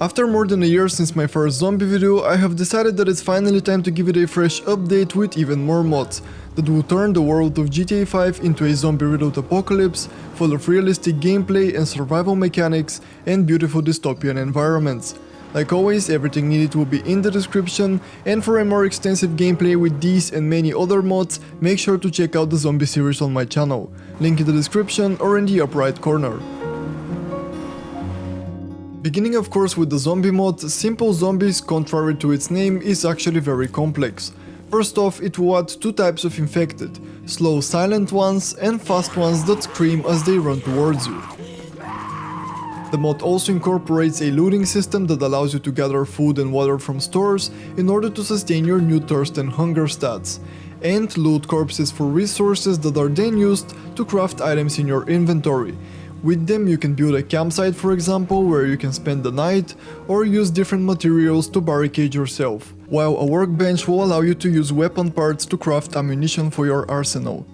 After more than a year since my first zombie video, I have decided that it's finally time to give it a fresh update with even more mods that will turn the world of GTA 5 into a zombie-riddled apocalypse full of realistic gameplay and survival mechanics and beautiful dystopian environments. Like always, everything needed will be in the description, and for a more extensive gameplay with these and many other mods, make sure to check out the zombie series on my channel, link in the description or in the upper right corner. Beginning of course with the zombie mod, Simple Zombies, contrary to its name, is actually very complex. First off, it will add two types of infected, slow silent ones and fast ones that scream as they run towards you. The mod also incorporates a looting system that allows you to gather food and water from stores in order to sustain your new thirst and hunger stats, and loot corpses for resources that are then used to craft items in your inventory. With them you can build a campsite, for example, where you can spend the night, or use different materials to barricade yourself, while a workbench will allow you to use weapon parts to craft ammunition for your arsenal.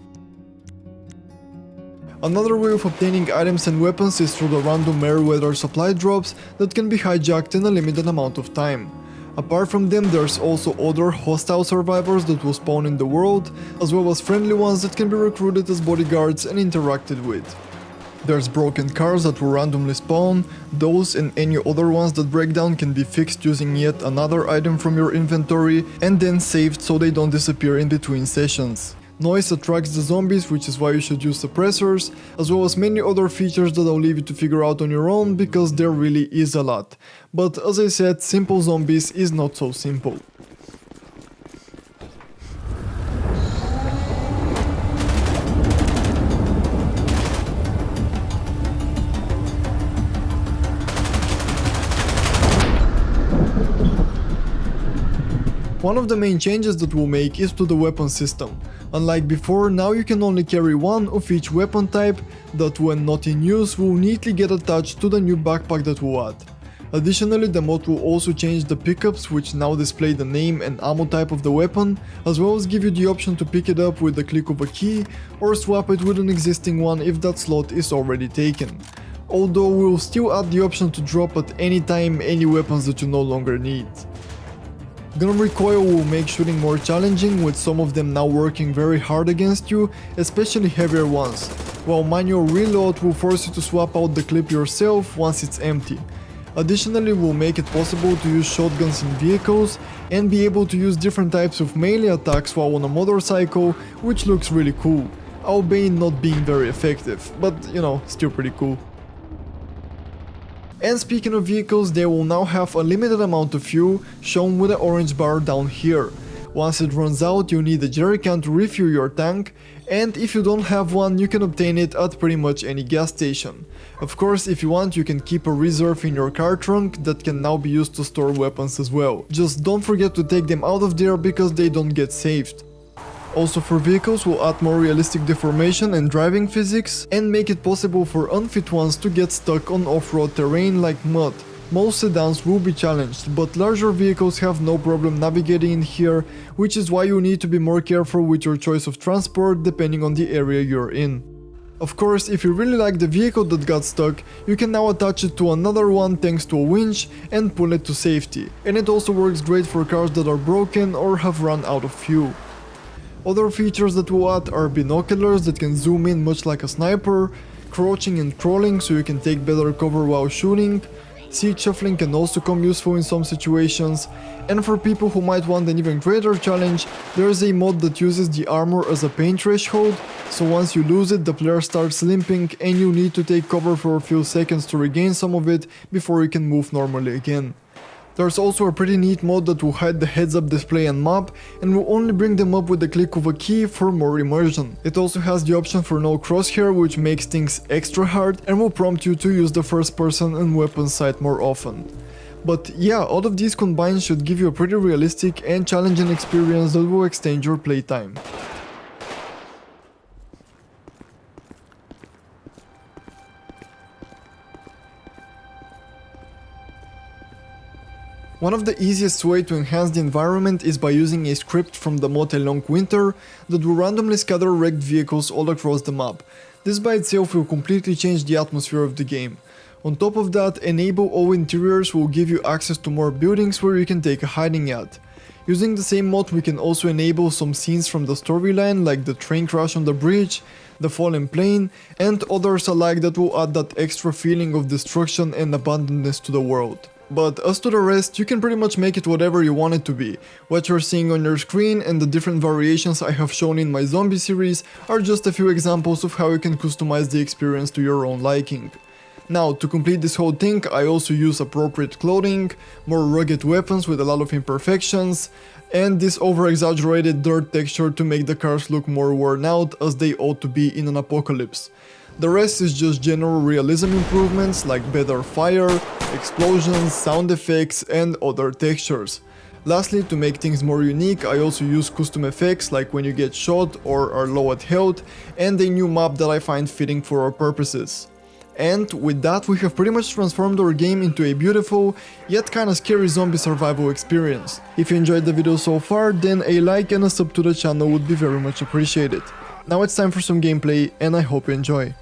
Another way of obtaining items and weapons is through the random Meriwether supply drops that can be hijacked in a limited amount of time. Apart from them, there's also other hostile survivors that will spawn in the world, as well as friendly ones that can be recruited as bodyguards and interacted with. There's broken cars that will randomly spawn. Those and any other ones that break down can be fixed using yet another item from your inventory and then saved so they don't disappear in between sessions. Noise attracts the zombies, which is why you should use suppressors, as well as many other features that I'll leave you to figure out on your own, because there really is a lot. But as I said, Simple Zombies is not so simple. One of the main changes that we'll make is to the weapon system. Unlike before, now you can only carry one of each weapon type that, when not in use, will neatly get attached to the new backpack that we'll add. Additionally, the mod will also change the pickups, which now display the name and ammo type of the weapon, as well as give you the option to pick it up with the click of a key or swap it with an existing one if that slot is already taken. Although we'll still add the option to drop at any time any weapons that you no longer need. Gun recoil will make shooting more challenging, with some of them now working very hard against you, especially heavier ones, while manual reload will force you to swap out the clip yourself once it's empty. Additionally, we'll make it possible to use shotguns in vehicles and be able to use different types of melee attacks while on a motorcycle, which looks really cool, albeit not being very effective, but you know, still pretty cool. And speaking of vehicles, they will now have a limited amount of fuel, shown with the orange bar down here. Once it runs out, you need a jerrycan to refuel your tank, and if you don't have one, you can obtain it at pretty much any gas station. Of course, if you want, you can keep a reserve in your car trunk that can now be used to store weapons as well. Just don't forget to take them out of there because they don't get saved. Also, for vehicles, we'll add more realistic deformation and driving physics and make it possible for unfit ones to get stuck on off-road terrain like mud. Most sedans will be challenged, but larger vehicles have no problem navigating in here, which is why you need to be more careful with your choice of transport depending on the area you're in. Of course, if you really like the vehicle that got stuck, you can now attach it to another one thanks to a winch and pull it to safety, and it also works great for cars that are broken or have run out of fuel. Other features that we'll add are binoculars that can zoom in much like a sniper, crouching and crawling so you can take better cover while shooting, seat shuffling can also come useful in some situations, and for people who might want an even greater challenge, there is a mod that uses the armor as a pain threshold, so once you lose it, the player starts limping and you need to take cover for a few seconds to regain some of it before you can move normally again. There's also a pretty neat mod that will hide the heads-up display and map, and will only bring them up with the click of a key for more immersion. It also has the option for no crosshair, which makes things extra hard and will prompt you to use the first person and weapon sight more often. But yeah, all of these combined should give you a pretty realistic and challenging experience that will extend your playtime. One of the easiest way to enhance the environment is by using a script from the mod A Long Winter that will randomly scatter wrecked vehicles all across the map. This by itself will completely change the atmosphere of the game. On top of that, enable all interiors will give you access to more buildings where you can take a hiding at. Using the same mod we can also enable some scenes from the storyline like the train crash on the bridge, the fallen plane, and others alike that will add that extra feeling of destruction and abandonedness to the world. But as to the rest, you can pretty much make it whatever you want it to be. What you're seeing on your screen and the different variations I have shown in my zombie series are just a few examples of how you can customize the experience to your own liking. Now, to complete this whole thing, I also use appropriate clothing, more rugged weapons with a lot of imperfections, and this over-exaggerated dirt texture to make the cars look more worn out as they ought to be in an apocalypse. The rest is just general realism improvements like better fire, explosions, sound effects, and other textures. Lastly, to make things more unique, I also use custom effects like when you get shot or are low at health, and a new map that I find fitting for our purposes. And with that, we have pretty much transformed our game into a beautiful, yet kinda scary zombie survival experience. If you enjoyed the video so far, then a like and a sub to the channel would be very much appreciated. Now it's time for some gameplay, and I hope you enjoy.